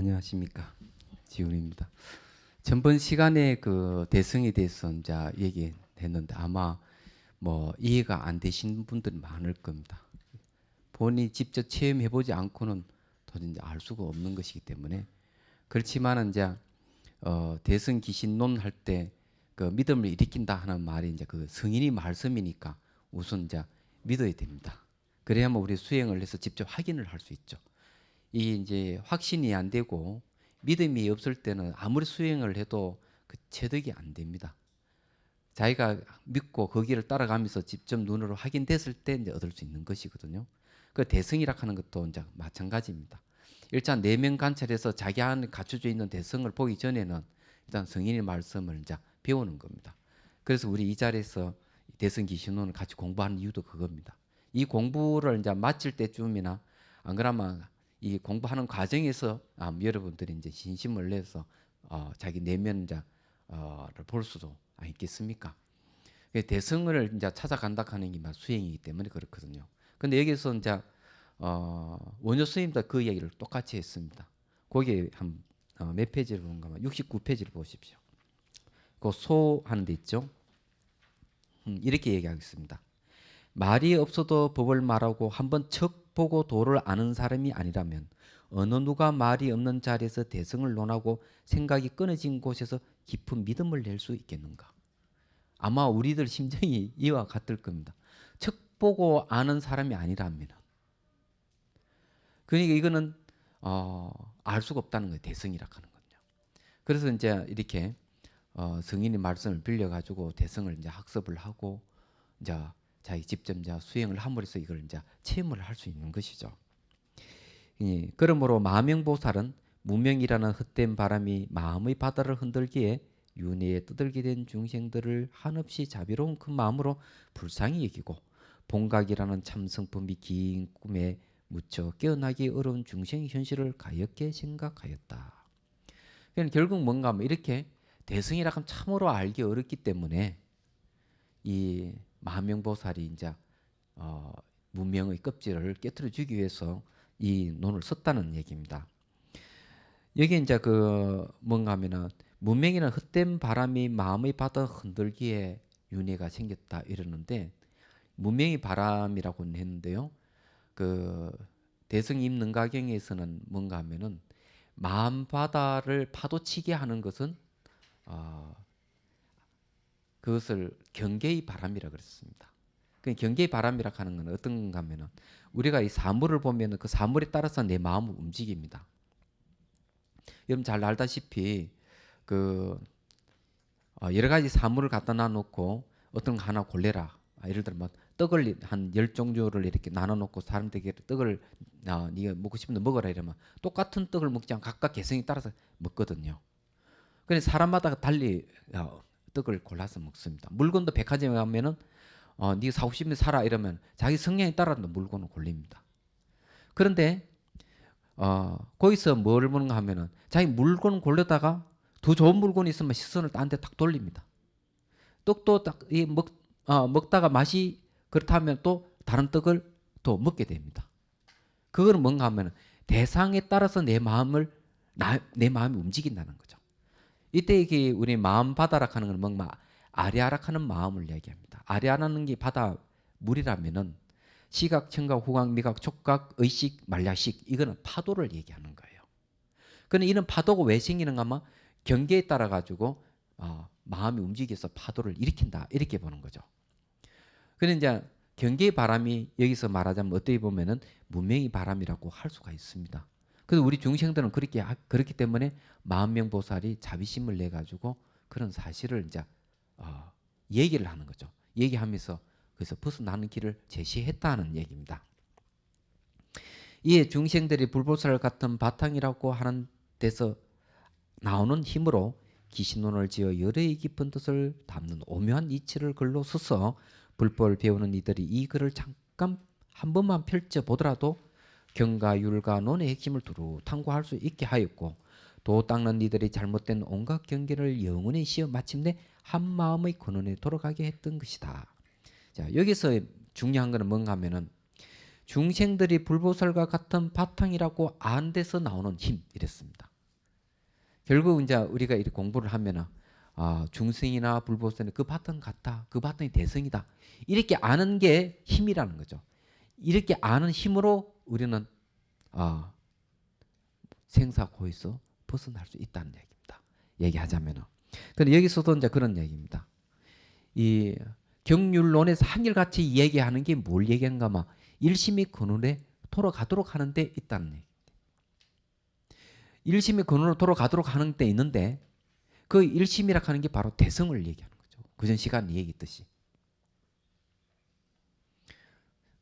안녕하십니까, 지훈입니다. 전번 시간에 그 대성에 대해서 이제 얘기했는데 아마 뭐 이해가 안 되시는 분들이 많을 겁니다. 본인이 직접 체험해보지 않고는 도저히 이제 알 수가 없는 것이기 때문에. 그렇지만 이제 대성 귀신론 할 때 그 믿음을 일으킨다 하는 말이 이제 그 성인이 말씀이니까 우선 이제 믿어야 됩니다. 그래야만 우리 수행을 해서 직접 확인을 할 수 있죠. 이 이제 확신이 안 되고 믿음이 없을 때는 아무리 수행을 해도 그 체득이 안 됩니다. 자기가 믿고 거기를 따라가면서 직접 눈으로 확인됐을 때 이제 얻을 수 있는 것이거든요. 그 대성이라 하는 것도 이제 마찬가지입니다. 일단 내면 관찰해서 자기 안에 갖춰져 있는 대성을 보기 전에는 일단 성인의 말씀을 이제 배우는 겁니다. 그래서 우리 이 자리에서 대성 귀신론을 같이 공부하는 이유도 그겁니다. 이 공부를 이제 마칠 때쯤이나 안 그러면 이 공부하는 과정에서 여러분들이 이제 진심을 내서 자기 내면을 볼 수도 있겠습니까? 대성을 이제 찾아간다 하는 게 수행이기 때문에 그렇거든요. 근데 여기서 이제 원효 스님도 그 얘기를 똑같이 했습니다. 거기에 한 몇 페이지를 보는가, 69페이지를 보십시오. 그 소 하는 데 있죠. 이렇게 얘기하겠습니다. 말이 없어도 법을 말하고 한번 척 보고 도를 아는 사람이 아니라면 어느 누가 말이 없는 자리에서 대성을 논하고 생각이 끊어진 곳에서 깊은 믿음을 낼 수 있겠는가? 아마 우리들 심정이 이와 같을 겁니다. 척 보고 아는 사람이 아니라면. 그러니까 이거는 알 수가 없다는 거예요. 대성이라 하는 건요. 그래서 이제 이렇게 성인의 말씀을 빌려 가지고 대성을 이제 학습을 하고 이제 자기 직접 이제 수행을 함으로써 이걸 이제 체험을 할 수 있는 것이죠. 그러므로 마명보살은 무명이라는 헛된 바람이 마음의 바다를 흔들기에 윤회에 떠들게 된 중생들을 한없이 자비로운 그 마음으로 불쌍히 여기고 봉각이라는 참 성품이 긴 꿈에 묻혀 깨어나기 어려운 중생의 현실을 가엾게 생각하였다. 그러니까 결국 뭔가 하면 이렇게 대승이라 하면 참으로 알기 어렵기 때문에 이 마명보살이 이제 무명의 껍질을 깨트려 주기 위해서 이 논을 썼다는 얘기입니다. 여기 이제 그 뭔가 하면은 무명이라는 헛된 바람이 마음의 바다 흔들기에 윤회가 생겼다 이러는데, 무명의 바람이라고 했는데요. 그 대승입능가경에서는 뭔가 하면은 마음 바다를 파도치게 하는 것은 그것을 경계의 바람이라 그랬습니다. 그 경계의 바람이라 하는 건 어떤 건가 하면은 우리가 이 사물을 보면은 그 사물에 따라서 내 마음은 움직입니다. 여러분 잘 알다시피 그 여러 가지 사물을 갖다 놔놓고 어떤 거 하나 골래라. 예를 들어 뭐 떡을 한 10종류를 이렇게 나눠놓고 사람들에게 떡을 네가 먹고 싶은데 먹어라 이러면 똑같은 떡을 먹지 않고 각각 개성에 따라서 먹거든요. 그런데 사람마다 달리 떡을 골라서 먹습니다. 물건도 백화점에 가면은 네가 사고 싶으면 사라 이러면 자기 성향에 따라 물건을 골립니다. 그런데 거기서 뭘 보는가 하면은 자기 물건 골려다가 더 좋은 물건이 있으면 시선을 딴 데 딱 돌립니다. 떡도 딱 먹다가 맛이 그렇다면 또 다른 떡을 또 먹게 됩니다. 그거는 뭔가 하면 대상에 따라서 내 마음이 움직인다는 거죠. 이때 이게 우리 마음 바다라 하는 건 뭔가 아리아락하는 마음을 이야기합니다. 아리아라는 게 바다 물이라면은 시각, 청각, 후각, 미각, 촉각, 의식, 말야식 이거는 파도를 얘기하는 거예요. 그런데 이런 파도가 왜 생기는가 하면 경계에 따라 가지고 마음이 움직여서 파도를 일으킨다 이렇게 보는 거죠. 그런데 이제 경계의 바람이 여기서 말하자면 어떻게 보면은 무명의 바람이라고 할 수가 있습니다. 그래서 우리 중생들은 그렇기 때문에 마음명보살이 자비심을 내 가지고 그런 사실을 이제 얘기를 하는 거죠. 얘기하면서 그래서 벗어나는 길을 제시했다는 얘기입니다. 이에 중생들이 불보살 같은 바탕이라고 하는 데서 나오는 힘으로 기신론을 지어 열의 깊은 뜻을 담는 오묘한 이치를 글로 써서 불법을 배우는 이들이 이 글을 잠깐 한 번만 펼쳐보더라도 경과, 율과, 논의 핵심을 두루 탐구할 수 있게 하였고, 도 닦는 이들이 잘못된 온갖 경계를 영원히 씌어 마침내 한 마음의 근원에 돌아가게 했던 것이다. 자, 여기서 중요한 것은 뭔가 하면은 중생들이 불보살과 같은 바탕이라고 안 데서 나오는 힘 이랬습니다. 결국 이제 우리가 이렇게 공부를 하면은 중성이나 불보성은 그 바탕 같다. 그 바탕이 대성이다. 이렇게 아는 게 힘이라는 거죠. 이렇게 아는 힘으로 우리는 생사고에서 벗어날 수 있다는 얘기입니다. 얘기하자면은. 근데 여기서도 이제 그런 얘기입니다. 이 경륜론에서 한결같이 얘기하는 게 뭘 얘기하는가 하면 일심이 근원에 돌아가도록 하는 데 있다는 얘기. 일심이 근원으로 돌아가도록 하는 데 있는데 그 일심이라 하는 게 바로 대성을 얘기하는 거죠. 그전 시간에 얘기했듯이.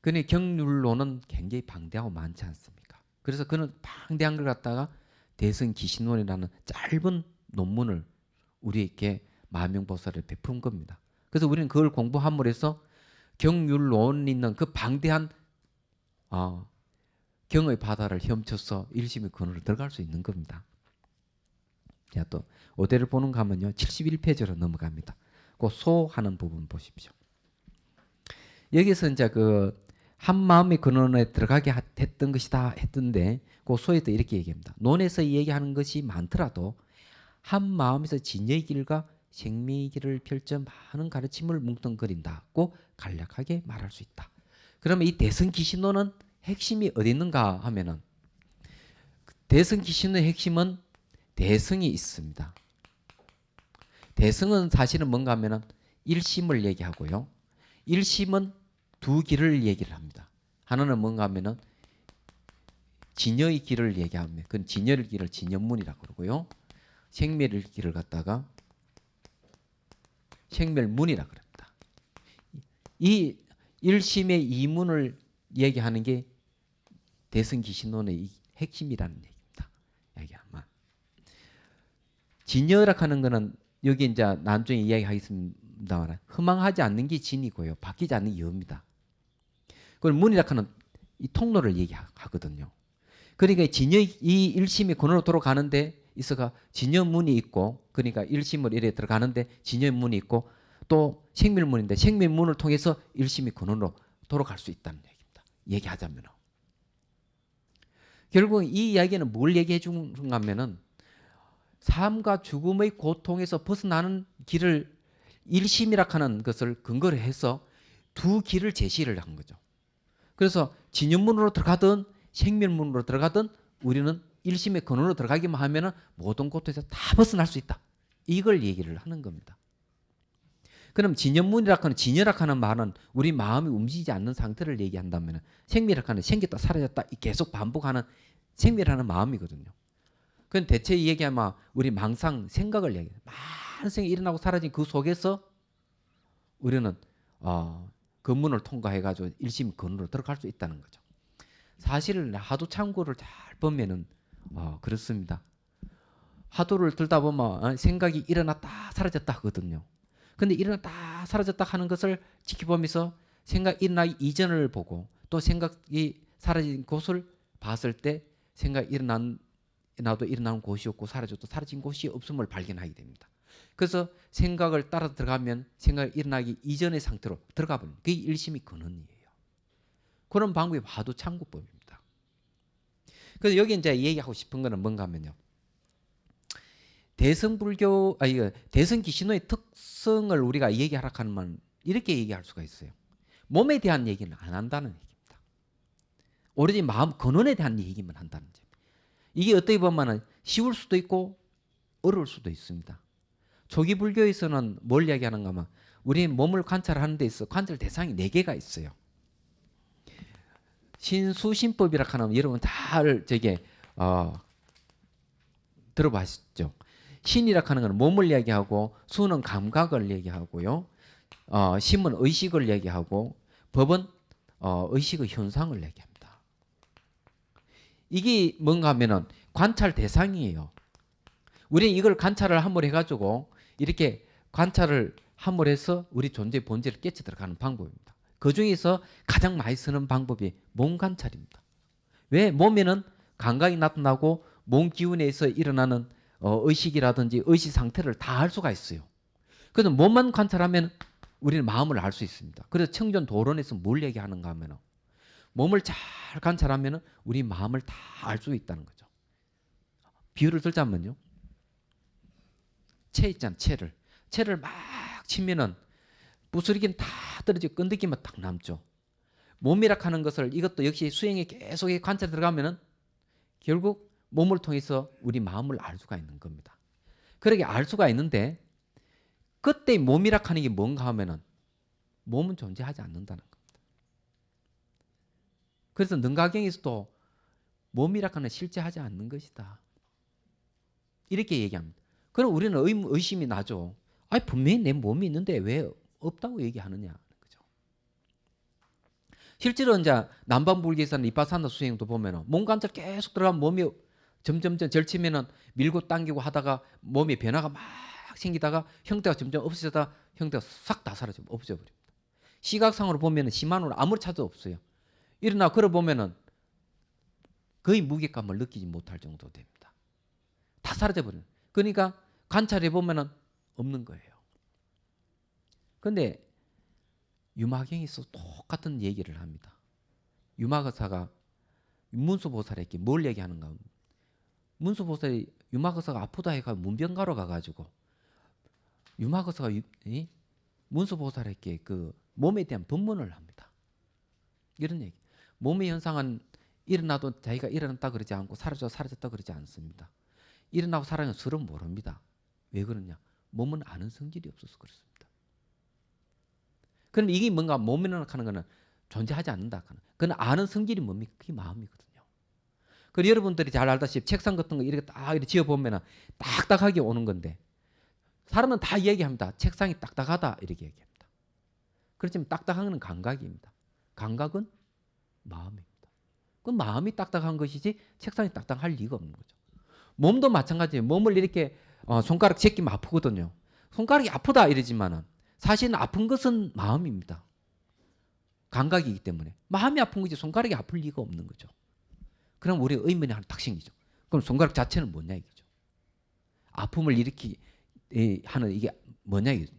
근데 경륜론은 굉장히 방대하고 많지 않습니까? 그래서 그는 방대한 걸 갖다가 대성기신론이라는 짧은 논문을 우리에게 마명보살을 베푼 겁니다. 그래서 우리는 그걸 공부함으로 해서 경륜론이 있는 그 방대한 경의 바다를 헤엄쳐서 일심의 근원으로 들어갈 수 있는 겁니다. 자, 또 어디를 보는 가면요 71페이지로 넘어갑니다. 그 소하는 부분 보십시오. 여기서 이제 그 한 마음의 근원에 들어가게 했던 것이다 했던데 그 소에도 이렇게 얘기합니다. 논에서 얘기하는 것이 많더라도 한 마음에서 진여의 길과 생명의 길을 펼쳐 많은 가르침을 뭉뚱그린다고 간략하게 말할 수 있다. 그러면 이 대성기신론은 핵심이 어디 있는가 하면은 대성기신론의 핵심은 대성이 있습니다. 대성은 사실은 뭔가 하면은 일심을 얘기하고요. 일심은 두 길을 얘기를 합니다. 하나는 뭔가 하면은 진여의 길을 얘기하면 그건 진여의 길을 진여문이라고 그러고요. 생멸의 길을 갖다가 생멸문이라고 그럽니다. 이 일심의 이문을 얘기하는 게 대성기신론의 핵심이라는 얘기입니다. 얘기하면 진여라 하는 거는 여기 이제 나중에 이야기하겠습니다만 허망하지 않는 게 진이고요. 바뀌지 않는 게 여입니다. 그걸 문이라 하는 이 통로를 얘기하거든요. 그러니까 진여의 이 일심이 근원으로 돌아가는데 있어가 진여문이 있고 그러니까 일심을 이래 들어가는데 진여문이 있고 또 생멸문인데 생멸문을 통해서 일심이 근원으로 돌아갈 수 있다는 얘기입니다. 얘기하자면 결국 이 이야기는 뭘 얘기해 주는가 하면은 삶과 죽음의 고통에서 벗어나는 길을 일심이라 하는 것을 근거로 해서 두 길을 제시를 한 거죠. 그래서 진여문으로 들어가든 생멸문으로 들어가든 우리는 일심의 근원으로 들어가기만 하면은 모든 고통에서 다 벗어날 수 있다. 이걸 얘기를 하는 겁니다. 그럼 진여문이라 하는 진여라 하는 말은 우리 마음이 움직이지 않는 상태를 얘기한다면 생멸이라 하는 생겼다 사라졌다 계속 반복하는 생멸하는 마음이거든요. 그건 대체 이 얘기하면 우리 망상 생각을 얘기해요. 많은 생각이 일어나고 사라진 그 속에서 우리는 그 문을 통과해가지고 일심 근원으로 들어갈 수 있다는 거죠. 사실 하도 참고를 잘 보면은 그렇습니다. 하도를 들다 보면 생각이 일어났다 사라졌다 하거든요. 근데 일어났다 사라졌다 하는 것을 지켜보면서 생각 일어나기 이전을 보고 또 생각이 사라진 곳을 봤을 때 생각이 일어나도 일어나는 곳이 없고 사라져도 사라진 곳이 없음을 발견하게 됩니다. 그래서 생각을 따라 들어가면 생각이 일어나기 이전의 상태로 들어가 버립니다. 그게 일심이 근원이에요. 그런 방법이 화두 참고법입니다. 그래서 여기 이제 얘기하고 싶은 거는 뭔가 하면요. 대성기신론의 특성을 우리가 얘기하라 하면 이렇게 얘기할 수가 있어요. 몸에 대한 얘기는 안 한다는 얘기입니다. 오로지 마음 근원에 대한 얘기만 한다는 점. 이게 어떻게 보면 쉬울 수도 있고 어려울 수도 있습니다. 초기 불교에서는 뭘 이야기하는가 하면 우리 몸을 관찰하는 데 있어 관찰 대상이 4개가 있어요. 신수신법이라 하면 여러분 잘 들어봤죠. 신이라 하는 것은 몸을 얘기하고 수는 감각을 얘기하고요. 심은 의식을 얘기하고 법은 의식의 현상을 얘기합니다. 이게 뭔가 하면은 관찰 대상이에요. 우리는 이걸 관찰을 함으로 해가지고 이렇게 관찰을 함으로 해서 우리 존재의 본질을 깨쳐 들어가는 방법입니다. 그 중에서 가장 많이 쓰는 방법이 몸 관찰입니다. 왜? 몸에는 감각이 나타나고 몸 기운에서 일어나는 의식이라든지 의식 상태를 다 알 수가 있어요. 그래서 몸만 관찰하면 우리는 마음을 알 수 있습니다. 그래서 청전 도론에서 뭘 얘기하는가 하면 몸을 잘 관찰하면 우리 마음을 다 알 수 있다는 거죠. 비유를 들자면요. 채 있잖아. 채를 막 치면은 부스러기는 다 떨어지고 끈덕이만 딱 남죠. 몸이라 하는 것을 이것도 역시 수행에 계속 관찰 들어가면은 결국 몸을 통해서 우리 마음을 알 수가 있는 겁니다. 그렇게 알 수가 있는데 그때 몸이라 하는 게 뭔가 하면은 몸은 존재하지 않는다는 겁니다. 그래서 능가경에서도 몸이라 하는 실제하지 않는 것이다. 이렇게 얘기합니다. 그럼 우리는 의심이 나죠. 아니 분명히 내 몸이 있는데 왜 없다고 얘기하느냐. 그죠? 실제로 이제 남방불교에서는 이빠사나 수행도 보면은 몸 관찰 계속 들어가면 몸이 점점 절치면은 밀고 당기고 하다가 몸의 변화가 막 생기다가 형태가 점점 없어지다 형태가 싹 다 사라져 없어져 버립니다. 시각상으로 보면은 심한으로 아무리 찾아도 없어요. 일어나 걸어 보면은 거의 무게감을 느끼지 못할 정도 됩니다. 다 사라져 버려요. 그러니까 관찰해 보면은 없는 거예요. 근데 유마경에서 똑같은 얘기를 합니다. 유마거사가 문수보살에게 뭘 얘기하는가? 문수보살이 유마거사가 아프다 해가 문병가로 가가지고 유마거사가 문수보살에게 그 몸에 대한 법문을 합니다. 이런 얘기. 몸의 현상은 일어나도 자기가 일어났다 그러지 않고 사라졌다 그러지 않습니다. 일어나고 사라지는 서로 모릅니다. 왜 그러냐? 몸은 아는 성질이 없어서 그렇습니다. 그럼 이게 뭔가 몸이라고 하는 것은 존재하지 않는다. 그건 아는 성질이 뭡니까? 그게 마음이거든요. 그리고 여러분들이 잘 알다시피 책상 같은 거 이렇게 딱 이렇게 지어보면 딱딱하게 오는 건데 사람은 다 얘기합니다. 책상이 딱딱하다 이렇게 얘기합니다. 그렇지만 딱딱한 건 감각입니다. 감각은 마음입니다. 그 마음이 딱딱한 것이지 책상이 딱딱할 리가 없는 거죠. 몸도 마찬가지예요. 몸을 이렇게 손가락 제끼면 아프거든요. 손가락이 아프다 이러지만은 사실은 아픈 것은 마음입니다. 감각이기 때문에 마음이 아픈 거지 손가락이 아플 리가 없는 거죠. 그럼 우리 의문이 하나 딱 생기죠. 그럼 손가락 자체는 뭐냐 이거죠. 아픔을 일으키게 하는 이게 뭐냐 이거죠.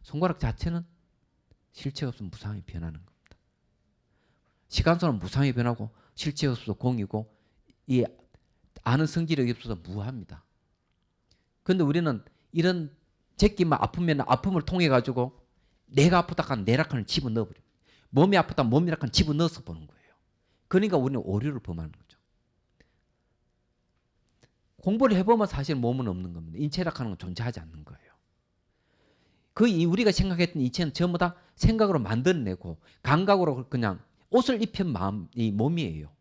손가락 자체는 실체 없으면 무상히 변하는 겁니다. 시간선은 무상히 변하고 실체 없어서 공이고 이 아는 성질이 없어서 무합니다. 그런데 우리는 이런 제끼만 아프면 아픔을 통해 가지고 내가 아프다 하면 내락하는 집어넣어버려요. 몸이 아프다 몸이라고 집어넣어서 보는 거예요. 그러니까 우리는 오류를 범하는 거죠. 공부를 해보면 사실 몸은 없는 겁니다. 인체라고 건 존재하지 않는 거예요. 우리가 생각했던 인체는 전부 다 생각으로 만들어내고 감각으로 그냥 옷을 입힌 이 몸이에요.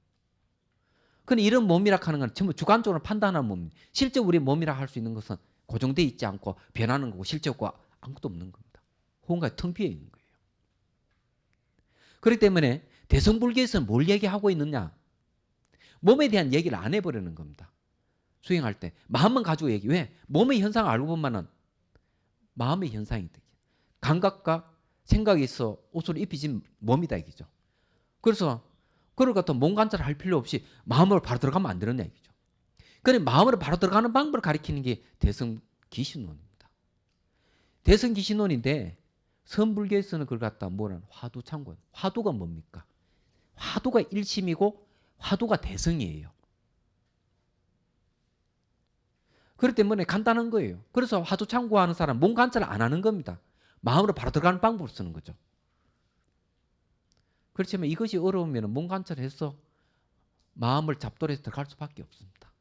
근데 이런 몸이라고 하는 건 전부 주관적으로 판단하는 몸입니다. 실제 우리 몸이라고 할 수 있는 것은 고정되어 있지 않고 변하는 거고 실제 없고 아무것도 없는 겁니다. 뭔가 텅 비어 있는 거예요. 그렇기 때문에 대성불교에서는 뭘 얘기하고 있느냐? 몸에 대한 얘기를 안 해버리는 겁니다. 수행할 때 마음만 가지고 얘기. 왜? 몸의 현상을 알고 보면은 마음의 현상이 되죠. 감각과 생각이 있어 옷을 입히진 몸이다 이거죠. 그래서 그걸 갖다 몸 관찰을 할 필요 없이 마음으로 바로 들어가면 안 되는 얘기죠. 그래 마음으로 바로 들어가는 방법을 가리키는 게 대성기신론입니다. 대성기신론인데 선불교에서는 그걸 갖다 뭐라는 화두창고. 화두가 뭡니까? 화두가 일심이고 화두가 대성이에요. 그렇기 때문에 간단한 거예요. 그래서 화두 참고하는 사람 몸 관찰을 안 하는 겁니다. 마음으로 바로 들어가는 방법을 쓰는 거죠. 그렇지만 이것이 어려우면 몸 관찰해서 마음을 잡돌해서 들어갈 수밖에 없습니다.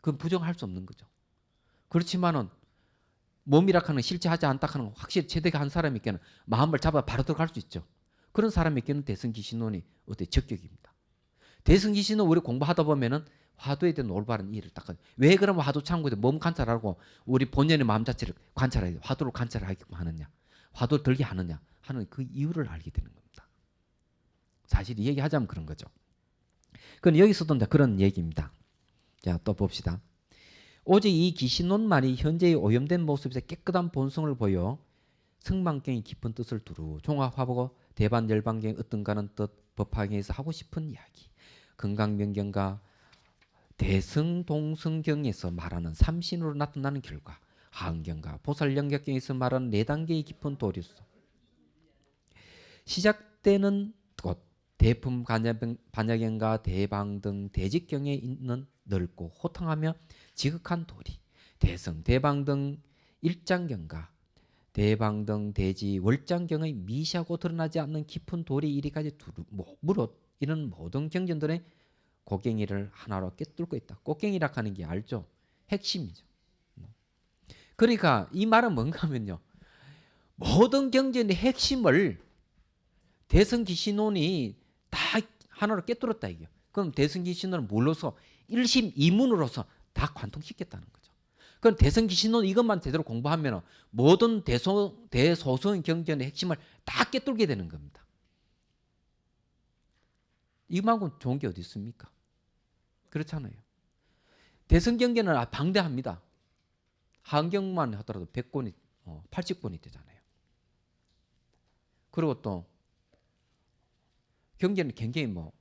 그건 부정할 수 없는 거죠. 그렇지만은 몸이라 하는 실체하지 않다 하는 확실히 체득한 사람에게는 마음을 잡아 바로 들어갈 수 있죠. 그런 사람에게는 대성기신론이 적격입니다. 대성기신론 우리 공부하다 보면은 화두에 대한 올바른 이해를 딱. 왜 그러면 화두 참고에 몸 관찰하고 우리 본연의 마음 자체를 관찰해야 돼. 화두를 관찰하게끔 하느냐, 화두를 들게 하느냐 하는 그 이유를 알게 되는 겁니다. 사실 이 얘기하자면 그런 거죠. 그럼 여기서도 이제 그런 얘기입니다. 자, 또 봅시다. 오직 이 기신론만이 현재의 오염된 모습에서 깨끗한 본성을 보여 성망경의 깊은 뜻을 두루 종합화보고 대반열반경 어떤가는 뜻 법화경에서 하고 싶은 이야기. 건강명경과 대성동성경에서 말하는 삼신으로 나타나는 결과, 하은경과 보살영격경에서 말하는 네 단계의 깊은 도리수. 시작되는 곳 대품 반야경과 대방 등 대직경에 있는 넓고 호탕하며 지극한 도리, 대성, 대방 등 일장경과 대방 등 대지, 월장경의 미시하고 드러나지 않는 깊은 돌이 이리까지 물어 이런 모든 경전들의 곡괭이를 하나로 꿰뚫고 있다. 곡괭이라 하는 게 알죠? 핵심이죠. 그러니까 이 말은 뭔가 하면요. 모든 경전의 핵심을 대성기신론이 다 하나로 꿰뚫었다 이게요. 그럼 대성기신론은 뭘로서 일심이문으로서 다 관통시켰다는 거죠. 그럼 대성기신론 이것만 제대로 공부하면 모든 대소성 경전의 핵심을 다 꿰뚫게 되는 겁니다. 이만큼 좋은 게 어디 있습니까? 그렇잖아요. 대성경전은 방대합니다. 한경만 하더라도 100권이 80권이 되잖아요. 그리고 또 경전은 굉장히 뭐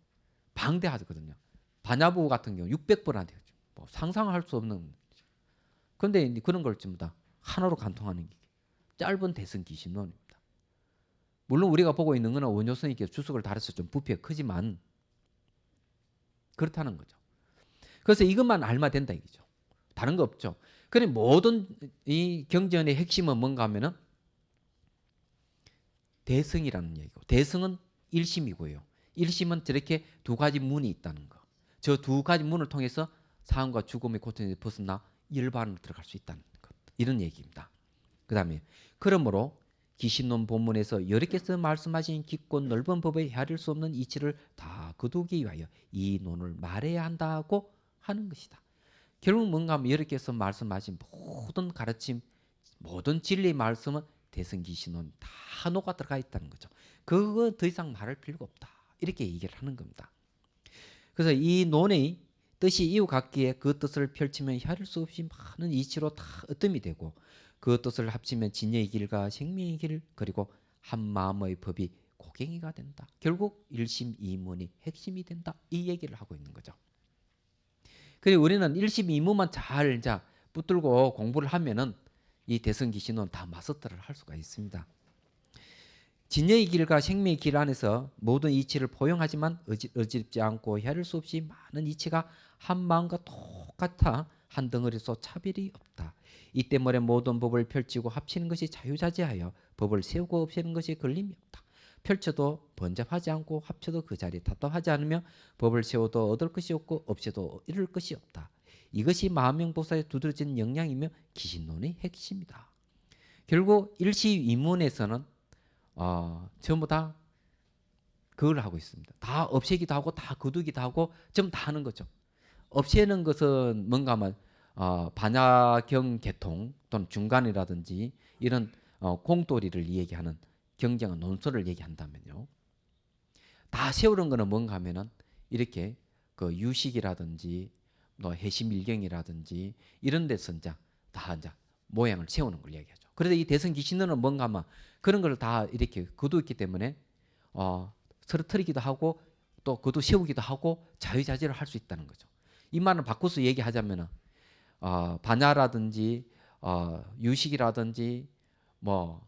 방대하거든요. 반야부 같은 경우 600번한테 뭐 상상할 수 없는. 그런데 그런 걸 전부 다 하나로 간통하는 게 짧은 대성기신론입니다. 물론 우리가 보고 있는 것은 원효 스님께서 주석을 달아서 좀 부피가 크지만 그렇다는 거죠. 그래서 이것만 알면 된다 이거죠. 다른 거 없죠. 그래 모든 이 경전의 핵심은 뭔가 하면은 대성이라는 얘기고, 대성은 일심이고요. 일심은 저렇게 두 가지 문이 있다는 거. 저 두 가지 문을 통해서 삶과 죽음의 고통에서 벗어나 일반으로 들어갈 수 있다는 것. 이런 얘기입니다. 그 다음에 그러므로 기신론 본문에서 여러께서 말씀하신 깊고 넓은 법에 헤아릴 수 없는 이치를 다 거두기 위하여 이 논을 말해야 한다고 하는 것이다. 결국 뭔가 하면 여러께서 말씀하신 모든 가르침, 모든 진리의 말씀은 대성기신론 다 녹아 들어가 있다는 거죠. 그거 더 이상 말할 필요가 없다. 이렇게 얘기를 하는 겁니다. 그래서 이 논의 뜻이 이유 같기에 그 뜻을 펼치면 헤아릴 수 없이 많은 이치로 다 으뜸이 되고, 그 뜻을 합치면 진리의 길과 생명의 길, 그리고 한 마음의 법이 고갱이가 된다. 결국 일심이문이 핵심이 된다. 이 얘기를 하고 있는 거죠. 그리고 우리는 일심이문만 잘 붙들고 공부를 하면은 이 대성기신론 다 마스터를 할 수가 있습니다. 진리의 길과 생명의 길 안에서 모든 이치를 포용하지만 어지럽지 않고 헤아릴 수 없이 많은 이치가 한 마음과 똑같아 한 덩어리로 차별이 없다. 이 때문에 모든 법을 펼치고 합치는 것이 자유자재하여 법을 세우고 없애는 것이 걸림이 없다. 펼쳐도 번잡하지 않고 합쳐도 그 자리에 답답하지 않으며 법을 세워도 얻을 것이 없고 없애도 잃을 것이 없다. 이것이 마음명보살에 두드러진 역량이며 기신론의 핵심이다. 결국 일시위문에서는 전부 다 그걸 하고 있습니다. 다 없애기도 하고 다 거두기도 하고 전부 다 하는 거죠. 없애는 것은 뭔가 하면 반야경 계통 또는 중간이라든지 이런 공도리를 얘기하는 경쟁한 논설을 얘기한다면요. 다 세우는 거는 뭔가 하면은 이렇게 그 유식이라든지 또 해심일경이라든지 이런 데서 다 모양을 세우는 걸 얘기하죠. 그래서 이 대성기신론은 뭔가 하면 그런 걸 다 이렇게 거두었기 때문에 서러뜨리기도 하고 또 거두 세우기도 하고 자유자재를 할 수 있다는 거죠. 이 말은 바꿔서 얘기하자면은 반야라든지 유식이라든지 뭐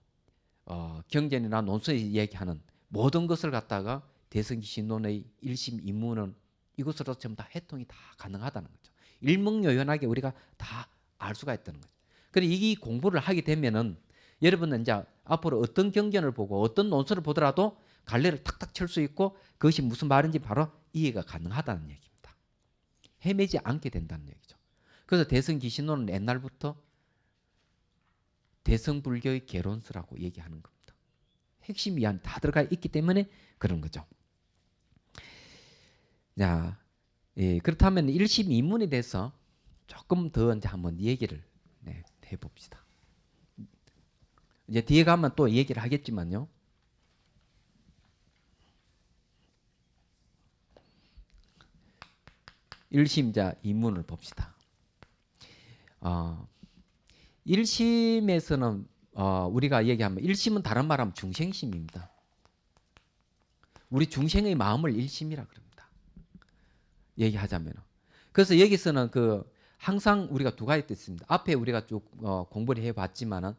경전이나 논설이 얘기하는 모든 것을 갖다가 대성기신론의 일심이문은 이것으로 전부 다 해통이 다 가능하다는 거죠. 일목요연하게 우리가 다 알 수가 있다는 거죠. 그래 이 공부를 하게 되면은 여러분은 이제 앞으로 어떤 경전을 보고 어떤 논설을 보더라도 갈래를 탁탁 칠 수 있고 그것이 무슨 말인지 바로 이해가 가능하다는 얘기입니다. 헤매지 않게 된다는 얘기죠. 그래서 대성기신론은 옛날부터 대성불교의 개론서라고 얘기하는 겁니다. 핵심이 안 다 들어가 있기 때문에 그런 거죠. 자, 그렇다면 일심이문에 대해서 조금 더 이제 한번 얘기를 해봅시다. 이제 뒤에 가면 또 얘기를 하겠지만요. 일심자 이문을 봅시다. 일심에서는 우리가 얘기하면 일심은 다른 말하면 중생심입니다. 우리 중생의 마음을 일심이라 그럽니다. 얘기하자면. 그래서 여기서는 항상 우리가 두 가지 뜻입니다. 앞에 우리가 쭉 공부를 해봤지만은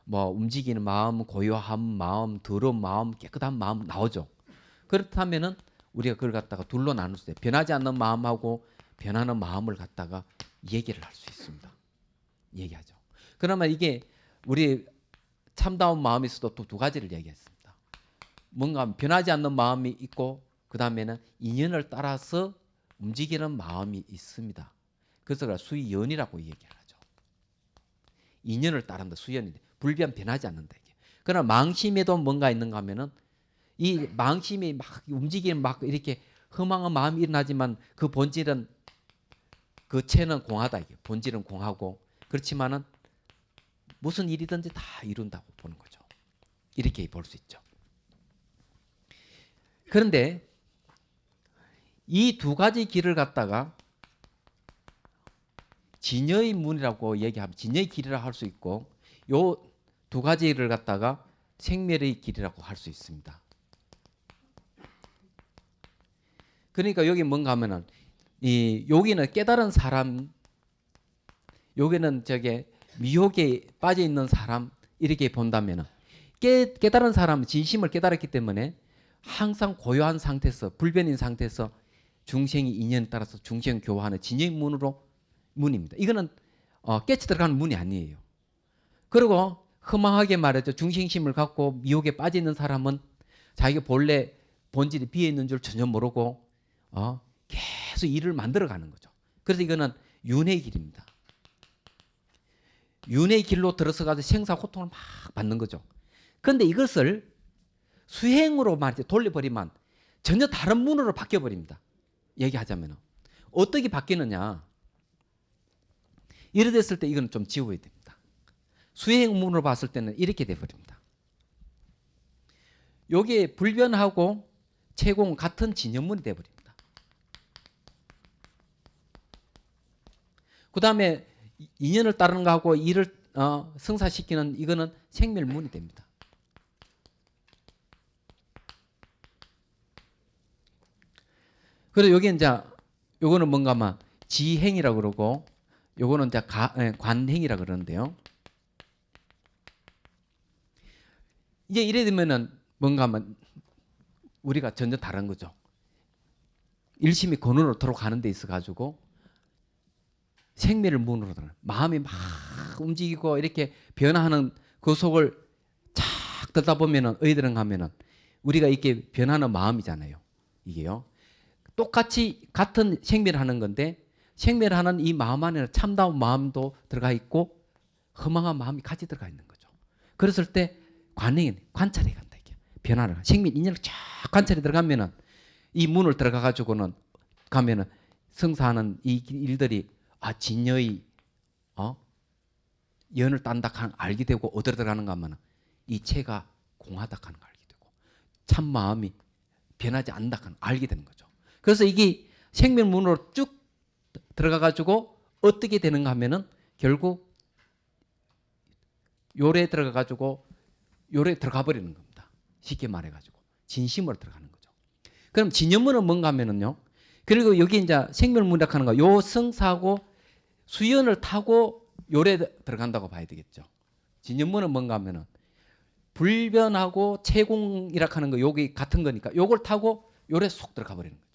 뭐 움직이는 마음, 고요한 마음, 더러운 마음, 깨끗한 마음 나오죠. 그렇다면은 우리가 그걸 갖다가 둘로 나눌 때 변하지 않는 마음하고 변하는 마음을 갖다가 얘기를 할 수 있습니다. 얘기하죠. 그러면 이게 우리 참다운 마음에서도 또 두 가지를 얘기했습니다. 뭔가 변하지 않는 마음이 있고 그 다음에는 인연을 따라서 움직이는 마음이 있습니다. 그래서 수연이라고 얘기하죠. 인연을 따른다. 수연인데 불변 변하지 않는다. 이게. 그러나 망심에도 뭔가 있는가 하면은 이 망심이 막 움직이는 막 이렇게 허망한 마음이 일어나지만 그 본질은 그 체는 공하다. 이게. 본질은 공하고 그렇지만은 무슨 일이든지 다 이룬다고 보는 거죠. 이렇게 볼 수 있죠. 그런데 이 두 가지 길을 갖다가 진여의 문이라고 얘기하면 진여의 길이라 할 수 있고 요 두 가지를 갖다가 생멸의 길이라고 할 수 있습니다. 그러니까 여기 뭔가 하면은 이 여기는 깨달은 사람, 여기는 저게 미혹에 빠져 있는 사람 이렇게 본다면은 깨달은 사람은 진심을 깨달았기 때문에 항상 고요한 상태에서 불변인 상태에서 중생이 인연에 따라서 중생 교화하는 진여의 문입니다. 이거는 깨치 들어가는 문이 아니에요. 그리고 허망하게 말했죠. 중생심을 갖고 미혹에 빠져 있는 사람은 자기가 본래 본질이 비어 있는 줄 전혀 모르고 계속 일을 만들어가는 거죠. 그래서 이거는 윤회의 길입니다. 윤회의 길로 들어서가서 생사고통을 막 받는 거죠. 그런데 이것을 수행으로 말이죠. 돌려버리면 전혀 다른 문으로 바뀌어버립니다. 얘기하자면 어떻게 바뀌느냐. 이래 됐을 때 이건 좀 지워야 됩니다. 수행문으로 봤을 때는 이렇게 돼버립니다. 여기에 불변하고 채공 같은 진연문이 돼버립니다. 그 다음에 인연을 따르는 거하고 일을 성사시키는 이거는 생멸문이 됩니다. 그래서 여기 이제 요거는 뭔가 막 지행이라고 그러고 요거는 이제 관행이라고 그러는데요. 이제 이래 되면은 뭔가 하면 우리가 전혀 다른 거죠. 일심이 근원으로 들어가는 데 있어 가지고 생멸을 문으로 들어 마음이 막 움직이고 이렇게 변화하는 그 속을 착 듣다 보면은 어디든 가면은 우리가 이렇게 변하는 마음이잖아요. 이게요. 똑같이 같은 생멸하는 건데 생멸하는 이 마음 안에는 참다운 마음도 들어가 있고 허망한 마음이 같이 들어가 있는 거죠. 그랬을 때 관행이 관찰이 간다. 이게 변화를 생멸 인연을 쫙 관찰이 들어가면은 이 문을 들어가 가지고는 가면은 성사하는 이 일들이 진여의 연을 딴다 하는 알게 되고 어디로 들어가는가 하면 이 체가 공하다 하는 걸 알게 되고 참 마음이 변하지 않는다 하는 알게 되는 거죠. 그래서 이게 생멸문으로 쭉 들어가 가지고 어떻게 되는가 하면은 결국 요래 들어가 가지고 요래 들어가 버리는 겁니다. 쉽게 말해 가지고 진심으로 들어가는 거죠. 그럼 진연문은 뭔가 하면은요. 그리고 여기 이제 생멸문이라고 하는 거 요 성사하고 수연을 타고 요래 들어간다고 봐야 되겠죠. 진연문은 뭔가 하면은 불변하고 채공이라고 하는 거 여기 같은 거니까 요걸 타고 요래 속 들어가 버리는 거죠.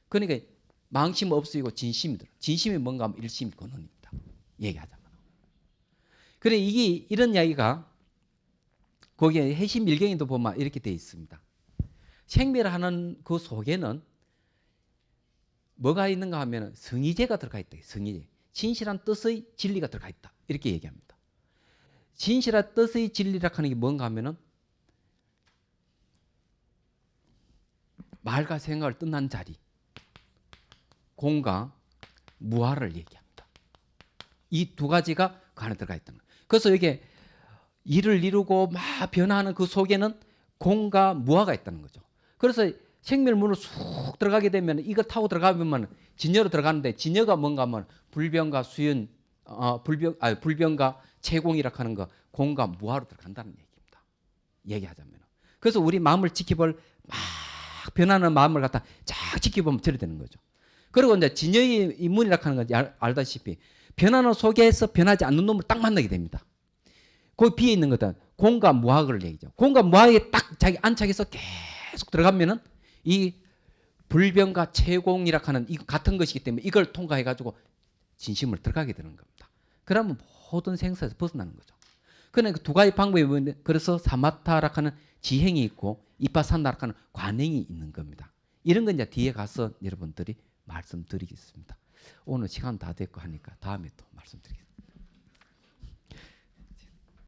그러니까 망심 없어지고 진심이 들어. 진심이 뭔가 하면 일심이 근원입니다. 얘기하자면. 그래 이게 이런 이야기가 거기에 해심밀경에도 보면 이렇게 돼 있습니다. 생멸하는 그 속에는 뭐가 있는가 하면 성의제가 들어가 있다. 성의제. 진실한 뜻의 진리가 들어가 있다. 이렇게 얘기합니다. 진실한 뜻의 진리라고 하는 게 뭔가 하면은 말과 생각을 뜻난 자리, 공과 무아를 얘기합니다. 이 두 가지가 그 안에 들어가 있다는 거예요. 그래서 이게 일을 이루고 막 변화하는 그 속에는 공과 무아가 있다는 거죠. 그래서 생멸문으로 쑥 들어가게 되면 이걸 타고 들어가면 진여로 들어가는데 진여가 뭔가 하면 불변과 수연, 불변과 채공이라고 하는 거 공과 무아로 들어간다는 얘기입니다. 얘기하자면. 그래서 우리 마음을 지켜볼 막 변하는 마음을 갖다 쫙 지켜보면 저리 되는 거죠. 그리고 이제 진여의 인문이라고 하는 건 알다시피 변하는 속에서 변하지 않는 놈을 딱 만나게 됩니다. 거기 비어 있는 것은 공과 무학을 얘기죠. 공과 무학에 딱 자기 안착해서 계속 들어가면은 이 불변과 채공이라고 하는 이 같은 것이기 때문에 이걸 통과해 가지고 진심을 들어가게 되는 겁니다. 그러면 모든 생사에서 벗어나는 거죠. 그러니까 두 가지 방법이 뭐냐? 그래서 사마타라카는 지행이 있고 이파산나라카는 관행이 있는 겁니다. 이런 건 이제 뒤에 가서 여러분들이 말씀드리겠습니다. 오늘 시간 다 됐고 하니까 다음에 또 말씀드리겠습니다.